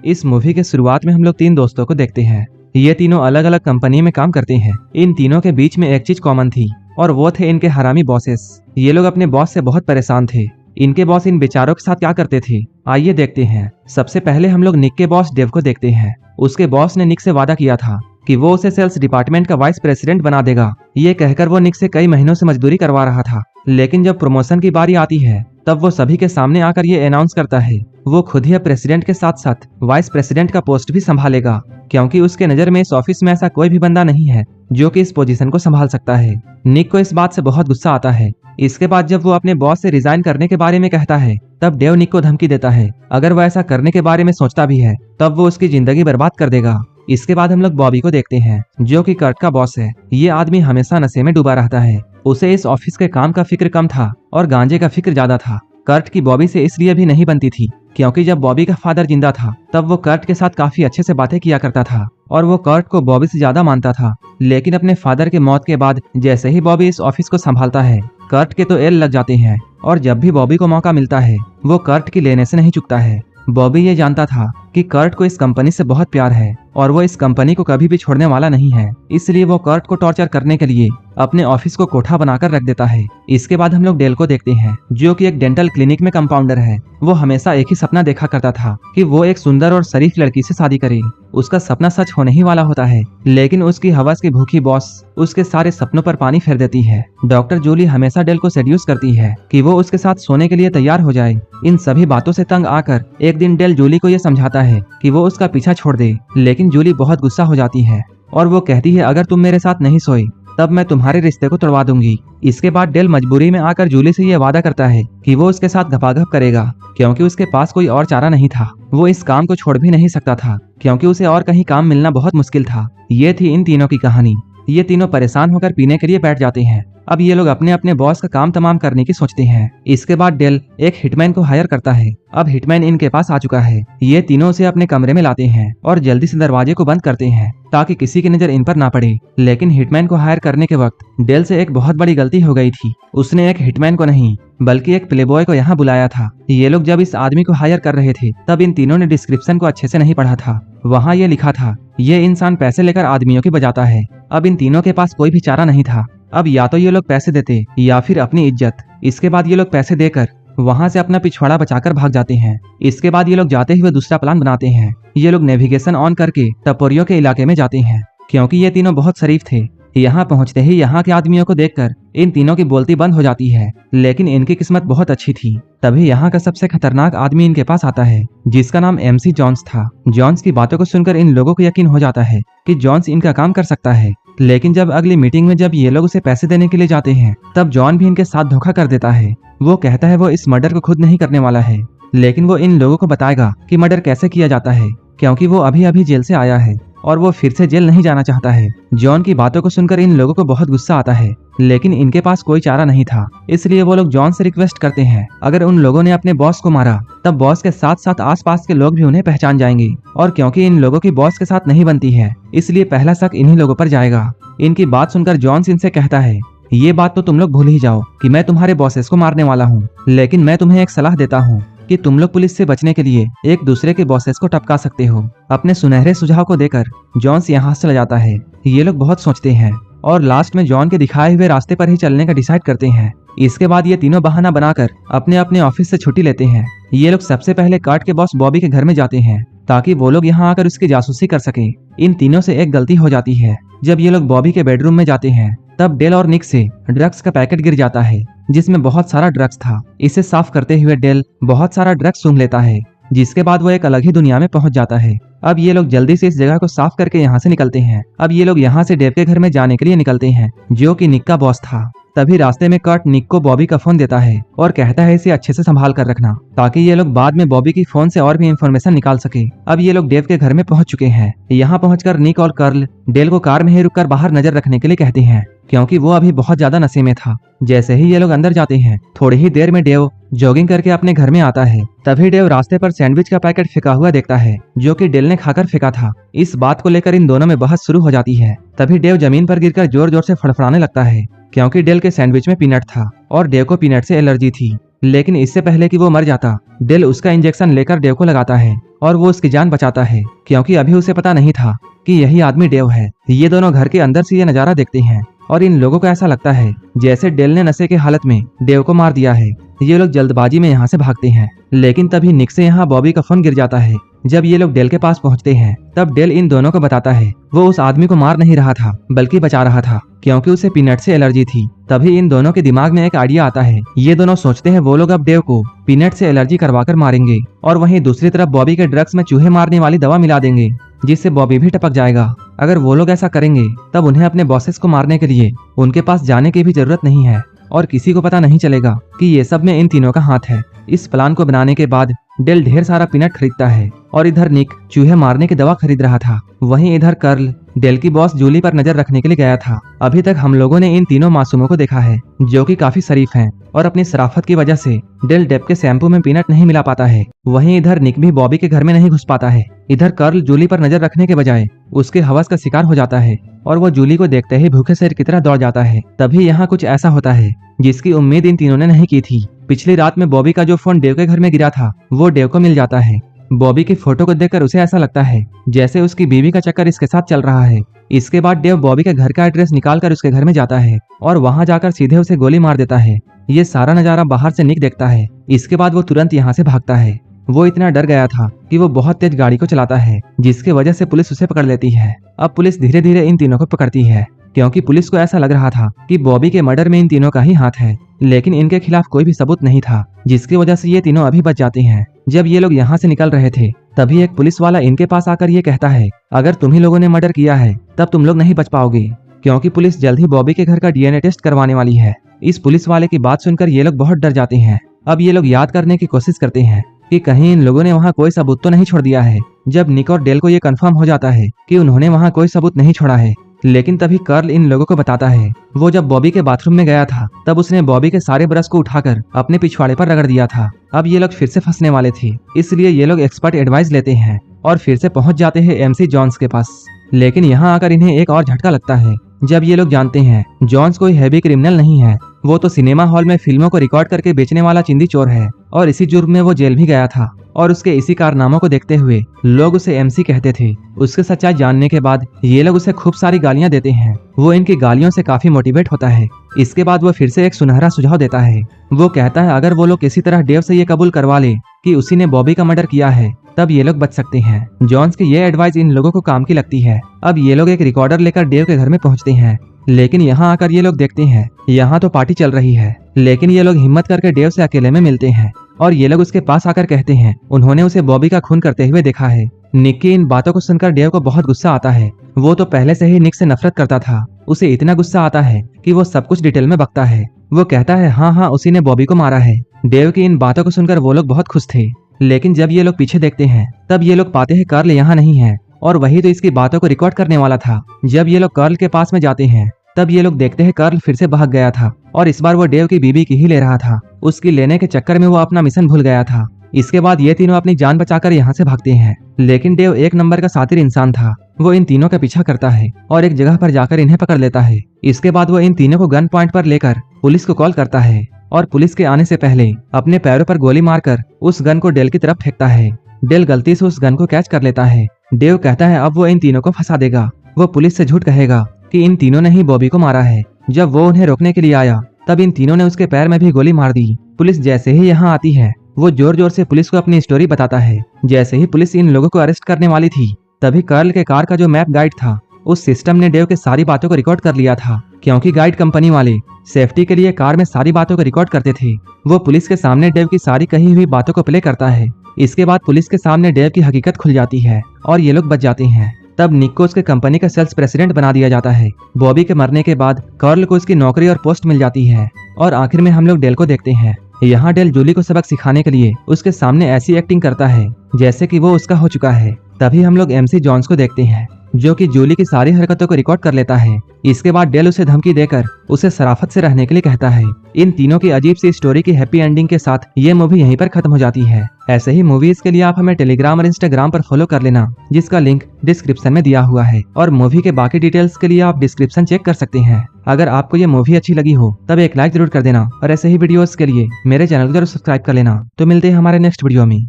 इस मूवी के शुरुआत में हम लोग 3 दोस्तों को देखते हैं। ये तीनों अलग अलग कंपनी में काम करते हैं। इन तीनों के बीच में एक चीज कॉमन थी और वो थे इनके हरामी बॉसेस। ये लोग अपने बॉस से बहुत परेशान थे। इनके बॉस इन बेचारों के साथ क्या करते थे, आइए देखते हैं। सबसे पहले हम लोग निक के बॉस डेव को देखते हैं। उसके बॉस ने निक से वादा किया था कि वो उसे सेल्स डिपार्टमेंट का वाइस प्रेसिडेंट बना देगा। ये कहकर वो निक से कई महीनों से मजदूरी करवा रहा था, लेकिन जब प्रमोशन की बारी आती है तब वो सभी के सामने आकर ये अनाउंस करता है वो खुद ही प्रेसिडेंट के साथ साथ वाइस प्रेसिडेंट का पोस्ट भी संभालेगा, क्योंकि उसके नजर में इस ऑफिस में ऐसा कोई भी बंदा नहीं है जो कि इस पोजीशन को संभाल सकता है। निक को इस बात से बहुत गुस्सा आता है। इसके बाद जब वो अपने बॉस से रिजाइन करने के बारे में कहता है तब डेव निक को धमकी देता है अगर वो ऐसा करने के बारे में सोचता भी है तब वो उसकी जिंदगी बर्बाद कर देगा। इसके बाद हम लोग बॉबी को देखते हैं जो कि कर्ट का बॉस है। ये आदमी हमेशा नशे में डूबा रहता है। उसे इस ऑफिस के काम का फिक्र कम था और गांजे का फिक्र ज्यादा था। कर्ट की बॉबी से इसलिए भी नहीं बनती थी क्योंकि जब बॉबी का फादर जिंदा था तब वो कर्ट के साथ काफी अच्छे से बातें किया करता था और वो कर्ट को बॉबी से ज्यादा मानता था। लेकिन अपने फादर के मौत के बाद जैसे ही बॉबी इस ऑफिस को संभालता है कर्ट के तो एल लग जाते हैं और जब भी बॉबी को मौका मिलता है वो कर्ट की लेने से नहीं चुकता है। बॉबी ये जानता था कि कर्ट को इस कंपनी से बहुत प्यार है और वो इस कंपनी को कभी भी छोड़ने वाला नहीं है, इसलिए वो कर्ट को टॉर्चर करने के लिए अपने ऑफिस को कोठा बनाकर रख देता है। इसके बाद हम लोग डेल को देखते हैं जो कि एक डेंटल क्लिनिक में कंपाउंडर है। वो हमेशा एक ही सपना देखा करता था कि वो एक सुंदर और शरीफ लड़की से शादी करे। उसका सपना सच होने ही वाला होता है, लेकिन उसकी हवस की भूखी बॉस उसके सारे सपनों पर पानी फेर देती है। डॉक्टर जूली हमेशा डेल को सेड्यूस करती है कि वो उसके साथ सोने के लिए तैयार हो जाए। इन सभी बातों से तंग आकर एक दिन डेल जूली को ये समझाता है कि वो उसका पीछा छोड़ दे, लेकिन जूली बहुत गुस्सा हो जाती है और वो कहती है अगर तुम मेरे साथ नहीं सोए तब मैं तुम्हारे रिश्ते को तोड़वा दूंगी। इसके बाद डेल मजबूरी में आकर जूली से ये वादा करता है कि वो उसके साथ घपाघप करेगा, क्योंकि उसके पास कोई और चारा नहीं था। वो इस काम को छोड़ भी नहीं सकता था क्योंकि उसे और कहीं काम मिलना बहुत मुश्किल था। ये थी इन तीनों की कहानी। ये तीनों परेशान होकर पीने के लिए बैठ जाते हैं। अब ये लोग अपने अपने बॉस का काम तमाम करने की सोचते हैं। इसके बाद डेल एक हिटमैन को हायर करता है। अब हिटमैन इनके पास आ चुका है। ये तीनों उसे अपने कमरे में लाते हैं और जल्दी से दरवाजे को बंद करते हैं ताकि किसी की नजर इन पर ना पड़े। लेकिन हिटमैन को हायर करने के वक्त डेल से एक बहुत बड़ी गलती हो गई थी। उसने एक हिटमैन को नहीं बल्कि एक प्लेबॉय को यहाँ बुलाया था। ये लोग जब इस आदमी को हायर कर रहे थे तब इन तीनों ने डिस्क्रिप्शन को अच्छे से नहीं पढ़ा था। वहाँ ये लिखा था ये इंसान पैसे लेकर आदमियों की बजाता है। अब इन तीनों के पास कोई भी चारा नहीं था। अब या तो ये लोग पैसे देते या फिर अपनी इज्जत। इसके बाद ये लोग पैसे देकर वहाँ से अपना पिछवाड़ा बचाकर भाग जाते हैं। इसके बाद ये लोग जाते हुए दूसरा प्लान बनाते हैं। ये लोग नेविगेशन ऑन करके टपोरियों के इलाके में जाते हैं क्योंकि ये तीनों बहुत शरीफ थे। यहाँ पहुँचते ही यहाँ के आदमियों को देखकर इन तीनों की बोलती बंद हो जाती है, लेकिन इनकी किस्मत बहुत अच्छी थी। तभी यहाँ का सबसे खतरनाक आदमी इनके पास आता है जिसका नाम MC जॉन्स था। जॉन्स की बातों को सुनकर इन लोगों को यकीन हो जाता है कि जॉन्स इनका काम कर सकता है। लेकिन जब अगली मीटिंग में जब ये लोग उसे पैसे देने के लिए जाते हैं तब जॉन भी इनके साथ धोखा कर देता है। वो कहता है वो इस मर्डर को खुद नहीं करने वाला है, लेकिन वो इन लोगों को बताएगा कि मर्डर कैसे किया जाता है, क्योंकि वो अभी अभी जेल से आया है और वो फिर से जेल नहीं जाना चाहता है। जॉन की बातों को सुनकर इन लोगों को बहुत गुस्सा आता है, लेकिन इनके पास कोई चारा नहीं था। इसलिए वो लोग जॉन से रिक्वेस्ट करते हैं अगर उन लोगों ने अपने बॉस को मारा तब बॉस के साथ साथ आसपास के लोग भी उन्हें पहचान जाएंगे, और क्योंकि इन लोगों की बॉस के साथ नहीं बनती है इसलिए पहला शक इन्हीं लोगों पर जाएगा। इनकी बात सुनकर जॉन्स इनसे कहता है ये बात तो तुम लोग भूल ही जाओ कि मैं तुम्हारे बॉसेस को मारने वाला हूँ, लेकिन मैं तुम्हें एक सलाह देता हूँ कि तुम लोग पुलिस से बचने के लिए एक दूसरे के बॉसेस को टपका सकते हो। अपने सुनहरे सुझाव को देकर जॉन्स यहाँ से चला जाता है। ये लोग बहुत सोचते हैं और लास्ट में जॉन के दिखाए हुए रास्ते पर ही चलने का डिसाइड करते हैं। इसके बाद ये तीनों बहाना बनाकर अपने अपने ऑफिस से छुट्टी लेते हैं। ये लोग सबसे पहले कर्ट के बॉस बॉबी के घर में जाते हैं ताकि वो लोग यहाँ आकर उसकी जासूसी कर सके। इन तीनों से एक गलती हो जाती है। जब ये लोग बॉबी के बेडरूम में जाते हैं तब डेल और निक से ड्रग्स का पैकेट गिर जाता है जिसमें बहुत सारा ड्रग्स था। इसे साफ करते हुए डेल बहुत सारा ड्रग्स सूंघ लेता है, जिसके बाद वो एक अलग ही दुनिया में पहुंच जाता है। अब ये लोग जल्दी से इस जगह को साफ करके यहाँ से निकलते हैं। अब ये लोग यहाँ से डेव के घर में जाने के लिए निकलते हैं जो कि निक का बॉस था। तभी रास्ते में कर्ट निक को बॉबी का फोन देता है और कहता है इसे अच्छे से संभाल कर रखना ताकि ये लोग बाद में बॉबी की फोन से और भी इंफॉर्मेशन निकाल सके। अब ये लोग डेव के घर में पहुंच चुके हैं। यहाँ पहुंचकर निक और कर्ल डेल को कार में ही रुककर बाहर नजर रखने के लिए कहते हैं क्योंकि वो अभी बहुत ज्यादा नशे में था। जैसे ही ये लोग अंदर जाते हैं थोड़ी ही देर में डेव जॉगिंग करके अपने घर में आता है। तभी डेव रास्ते पर सैंडविच का पैकेट फेंका हुआ देखता है जो कि डेल ने खाकर फेंका था। इस बात को लेकर इन दोनों में बहस शुरू हो जाती है। तभी डेव जमीन पर गिरकर जोर जोर से फड़फड़ाने लगता है क्योंकि डेल के सैंडविच में पीनट था और डेव को पीनट से एलर्जी थी। लेकिन इससे पहले कि वो मर जाता, डेल उसका इंजेक्शन लेकर डेव को लगाता है और वो उसकी जान बचाता है, क्योंकि अभी उसे पता नहीं था कि यही आदमी डेव है। ये दोनों घर के अंदर से ये नजारा देखते हैं और इन लोगों को ऐसा लगता है जैसे डेल ने नशे के हालत में डेव को मार दिया है। ये लोग जल्दबाजी में यहाँ से भागते हैं, लेकिन तभी निक से यहाँ बॉबी का फोन गिर जाता है। जब ये लोग डेल के पास पहुँचते हैं तब डेल इन दोनों को बताता है वो उस आदमी को मार नहीं रहा था बल्कि बचा रहा था, क्योंकि उसे पीनट से एलर्जी थी। तभी इन दोनों के दिमाग में एक आइडिया आता है। ये दोनों सोचते हैं वो लोग अब डेव को पीनट से एलर्जी करवाकर मारेंगे और वहीं दूसरी तरफ बॉबी के ड्रग्स में चूहे मारने वाली दवा मिला देंगे, जिससे बॉबी भी टपक जाएगा। अगर वो लोग ऐसा करेंगे तब उन्हें अपने बॉसेस को मारने के लिए उनके पास जाने की भी जरूरत नहीं है और किसी को पता नहीं चलेगा कि ये सब में इन तीनों का हाथ है। इस प्लान को बनाने के बाद डेल ढेर सारा पीनट खरीदता है और इधर निक चूहे मारने की दवा खरीद रहा था। वहीं इधर कर्ल डेल की बॉस जूली पर नजर रखने के लिए गया था। अभी तक हम लोगों ने इन तीनों मासूमों को देखा है जो कि काफी शरीफ हैं और अपनी शराफत की वजह से डेल डेप के शैम्पू में पीनट नहीं मिला पाता है। वहीं इधर निक भी बॉबी के घर में नहीं घुस पाता है। इधर कर्ल जूली पर नजर रखने के बजाय उसके हवस का शिकार हो जाता है और वो जूली को देखते ही भूखे शेर की तरह दौड़ जाता है। तभी यहाँ कुछ ऐसा होता है जिसकी उम्मीद इन तीनों ने नहीं की थी। पिछली रात में बॉबी का जो फोन डेव के घर में गिरा था वो डेव को मिल जाता है। बॉबी की फोटो को देखकर उसे ऐसा लगता है जैसे उसकी बीवी का चक्कर इसके साथ चल रहा है। इसके बाद डेव बॉबी के घर का एड्रेस निकालकर उसके घर में जाता है और वहां जाकर सीधे उसे गोली मार देता है। ये सारा नजारा बाहर से निक देखता है। इसके बाद वो तुरंत यहाँ से भागता है। वो इतना डर गया था कि वो बहुत तेज गाड़ी को चलाता है, जिसकी वजह से पुलिस उसे पकड़ लेती है। अब पुलिस धीरे धीरे इन तीनों को पकड़ती है, क्योंकि पुलिस को ऐसा लग रहा था कि बॉबी के मर्डर में इन तीनों का ही हाथ है, लेकिन इनके खिलाफ कोई भी सबूत नहीं था, जिसकी वजह से ये तीनों अभी बच जाते हैं। जब ये लोग यहाँ से निकल रहे थे तभी एक पुलिस वाला इनके पास आकर ये कहता है अगर तुम ही लोगों ने मर्डर किया है तब तुम लोग नहीं बच पाओगे, क्योंकि पुलिस जल्द ही बॉबी के घर का डीएनए टेस्ट करवाने वाली है। इस पुलिस वाले की बात सुनकर ये लोग बहुत डर जाते हैं। अब ये लोग याद करने की कोशिश करते हैं कि कहीं इन लोगों ने वहाँ कोई सबूत तो नहीं छोड़ दिया है। जब निक और डेल को ये कंफर्म हो जाता है कि उन्होंने वहाँ कोई सबूत नहीं छोड़ा है, लेकिन तभी कर्ल इन लोगों को बताता है वो जब बॉबी के बाथरूम में गया था तब उसने बॉबी के सारे ब्रश को उठाकर अपने पिछवाड़े पर रगड़ दिया था। अब ये लोग फिर से फंसने वाले थे, इसलिए ये लोग एक्सपर्ट एडवाइस लेते हैं और फिर से पहुंच जाते हैं एमसी जॉन्स के पास। लेकिन यहाँ आकर इन्हें एक और झटका लगता है जब ये लोग जानते हैं जॉन्स कोई हैवी क्रिमिनल नहीं है, वो तो सिनेमा हॉल में फिल्मों को रिकॉर्ड करके बेचने वाला चिंदी चोर है और इसी जुर्म में वो जेल भी गया था और उसके इसी कारनामों को देखते हुए लोग उसे एमसी कहते थे। उसके सच्चाई जानने के बाद ये लोग उसे खूब सारी गालियां देते हैं। वो इनकी गालियों से काफी मोटिवेट होता है। इसके बाद वो फिर से एक सुनहरा सुझाव देता है। वो कहता है अगर वो लोग किसी तरह डेव से ये कबूल करवा ले कि उसी ने बॉबी का मर्डर किया है तब ये लोग बच सकते हैं। जॉन्स की ये एडवाइस इन लोगों को काम की लगती है। अब ये लोग एक रिकॉर्डर लेकर डेव के घर में पहुंचते हैं, लेकिन यहाँ आकर ये लोग देखते हैं यहाँ तो पार्टी चल रही है, लेकिन ये लोग हिम्मत करके डेव से अकेले में मिलते हैं और ये लोग उसके पास आकर कहते हैं उन्होंने उसे बॉबी का खून करते हुए देखा है। निक की इन बातों को सुनकर डेव को बहुत गुस्सा आता है। वो तो पहले से ही निक से नफरत करता था। उसे इतना गुस्सा आता है कि वो सब कुछ डिटेल में बकता है। वो कहता है हाँ उसी ने बॉबी को मारा है। डेव की इन बातों को सुनकर वो लोग बहुत खुश थे, लेकिन जब ये लोग पीछे देखते हैं तब ये लोग पाते हैं कर्ल यहाँ नहीं है और वही तो इसकी बातों को रिकॉर्ड करने वाला था। जब ये लोग कर्ल के पास में जाते हैं तब ये लोग देखते हैं कर्ल फिर से भाग गया था और इस बार वो डेव की बीबी की ही ले रहा था। उसकी लेने के चक्कर में वो अपना मिशन भूल गया था। इसके बाद ये तीनों अपनी जान बचाकर यहाँ से भागते हैं, लेकिन डेव एक नंबर का शातिर इंसान था। वो इन तीनों का पीछा करता है और एक जगह पर जाकर इन्हें पकड़ लेता है। इसके बाद वो इन तीनों को गन पॉइंट पर लेकर पुलिस को कॉल करता है और पुलिस के आने से पहले अपने पैरों पर गोली मारकर उस गन को डेल की तरफ फेंकता है। डेल गलती से उस गन को कैच कर लेता है। डेव कहता है अब वो इन तीनों को फंसा देगा। वो पुलिस से झूठ कहेगा कि इन तीनों ने ही बॉबी को मारा है। जब वो उन्हें रोकने के लिए आया तब इन तीनों ने उसके पैर में भी गोली मार दी। पुलिस जैसे ही यहाँ आती है वो जोर जोर से पुलिस को अपनी स्टोरी बताता है। जैसे ही पुलिस इन लोगों को अरेस्ट करने वाली थी तभी कर्ल के कार का जो मैप गाइड था उस सिस्टम ने डेव के सारी बातों को रिकॉर्ड कर लिया था, क्योंकि गाइड कंपनी वाले सेफ्टी के लिए कार में सारी बातों को रिकॉर्ड करते थे। वो पुलिस के सामने डेव की सारी कही हुई बातों को प्ले करता है। इसके बाद पुलिस के सामने डेव की हकीकत खुल जाती है और ये लोग बच जाते हैं। तब निक को उसके कंपनी का सेल्स प्रेसिडेंट बना दिया जाता है। बॉबी के मरने के बाद कर्ल को उसकी नौकरी और पोस्ट मिल जाती है और आखिर में हम लोग डेल को देखते हैं। यहाँ डेल जूली को सबक सिखाने के लिए उसके सामने ऐसी एक्टिंग करता है जैसे कि वो उसका हो चुका है। तभी हम लोग एमसी जॉन्स को देखते हैं। जो कि जूली की सारी हरकतों को रिकॉर्ड कर लेता है। इसके बाद डेल उसे धमकी देकर उसे शराफत से रहने के लिए कहता है। इन तीनों की अजीब सी स्टोरी की हैप्पी एंडिंग के साथ ये मूवी यहीं पर खत्म हो जाती है। ऐसे ही मूवीज के लिए आप हमें टेलीग्राम और इंस्टाग्राम पर फॉलो कर लेना, जिसका लिंक डिस्क्रिप्शन में दिया हुआ है। और मूवी के बाकी डिटेल्स के लिए आप डिस्क्रिप्शन चेक कर सकते हैं। अगर आपको ये मूवी अच्छी लगी हो तब एक लाइक जरूर कर देना और ऐसे ही वीडियोस के लिए मेरे चैनल को जरूर सब्सक्राइब कर लेना। तो मिलते हैं हमारे नेक्स्ट वीडियो में।